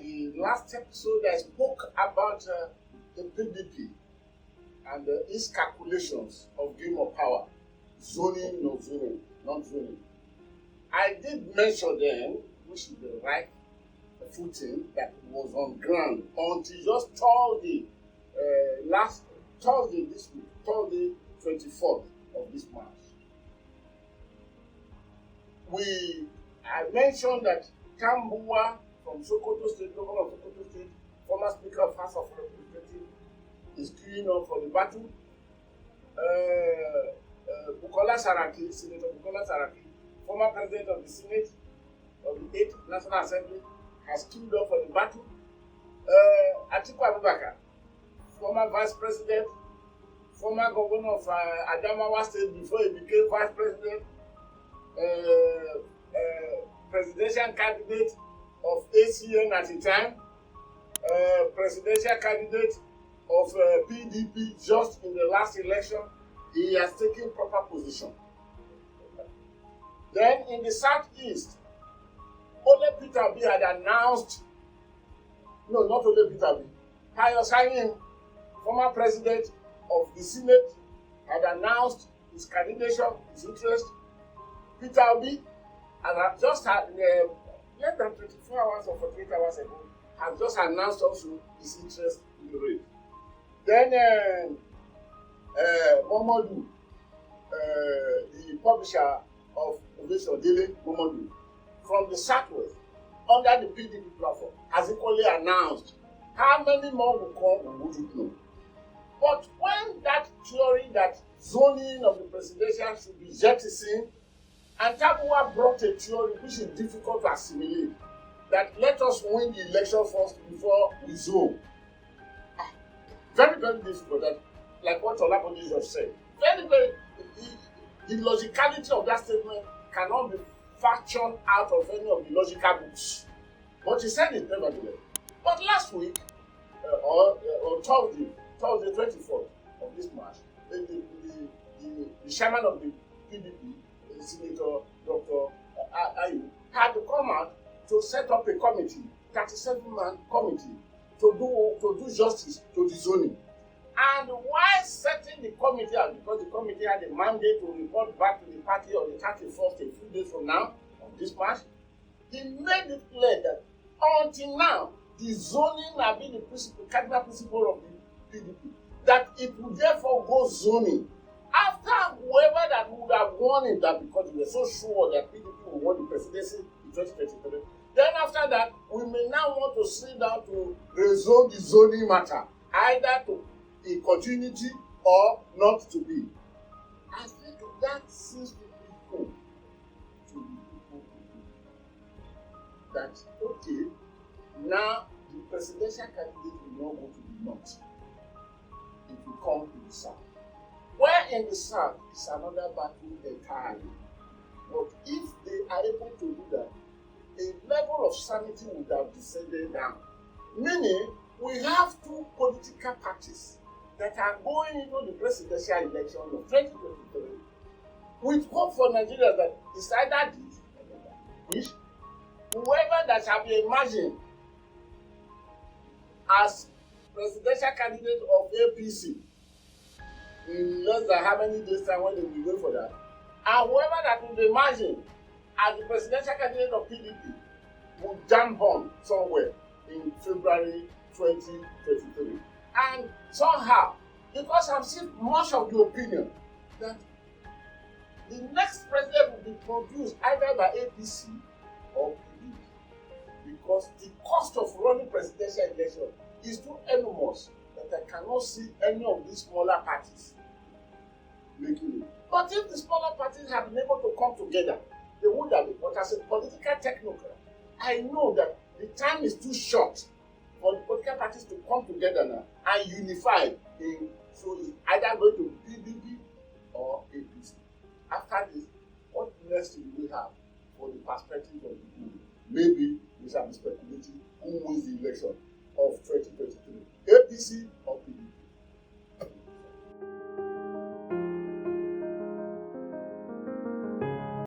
the last episode I spoke about the PDP and its calculations of game of power, zoning, not zoning. I did mention then, which is the right footing that was on ground until just Thursday, last Thursday this week, Thursday 24th of this month. I mentioned that Tambua from Sokoto State, governor of Sokoto State, former Speaker of House of Representatives, is queuing up for the battle. Bukola Saraki, Senator Bukola Saraki, former President of the Senate of the 8th National Assembly, has queued up for the battle. Atiku Abubakar, former Vice President, former Governor of Adamawa State before he became Vice President, presidential candidate of ACN at the time, presidential candidate of PDP just in the last election. He has taken proper position. Then in the southeast, Ole Peter Obi had announced, no, not Ole Peter Obi, Pius Ayim, former president of the Senate, had announced his candidature, his interest. Peter Obi, and had just had less than 24 hours or 48 hours ago, has just announced also his interest in the race. Then Momodu, the publisher of Ovation Daily, Momodu, from the Southwest, under the PDP platform, has equally announced how many more will come, we wouldn't know. But when that theory that zoning of the presidential should be jettisoned, and Tambua brought a theory which is difficult to assimilate, that let us win the election first before we zone. Very, very difficult. That, like what Olabode just said. Very, very, the logicality of that statement cannot be factioned out of any of the logical books. But he said it nevertheless. But last week, or Thursday 24th of this March, the chairman of the PDP, Senator Dr. Ayu, had to come out to set up a committee, 37-man committee, to do justice to the zoning. And while setting the committee out, because the committee had a mandate to report back to the party on the 31st, a few days from now, of this March, he made it clear that until now, the zoning had been the cardinal principle of the PDP, that it would therefore go zoning. After whoever that would have won it, that because we were so sure that PDP would win the presidency in 2023, then after that, we may now want to sit down to resolve the zoning matter, either to a continuity or not to be. I think that seems to be cool to the people. That, okay, now the presidential candidate will not go to the north. It will come to the south. Where in the south is another battle entirely. But if they are able to do that, a level of sanity would have descended down. Meaning, we have two political parties that are going into the presidential election of 2023 with hope for Nigeria that it's either this or that. Which, whoever that shall be emerging as presidential candidate of APC in less than how many days time when they will wait for that, and whoever that will be emerging as the presidential candidate of PDP will jump on somewhere in February 2023. And somehow, because I've seen much of the opinion that the next president will be produced either by APC or PDP, because the cost of running presidential election is too enormous that I cannot see any of these smaller parties making it. But if the smaller parties have been able to come together, they would have been. But as a political technocrat, I know that the time is too short for the political parties to come together now and unify in, so it's either going to be PDP or APC. After this, what next do we have for the perspective of the people? Maybe we shall be speculating who wins the election.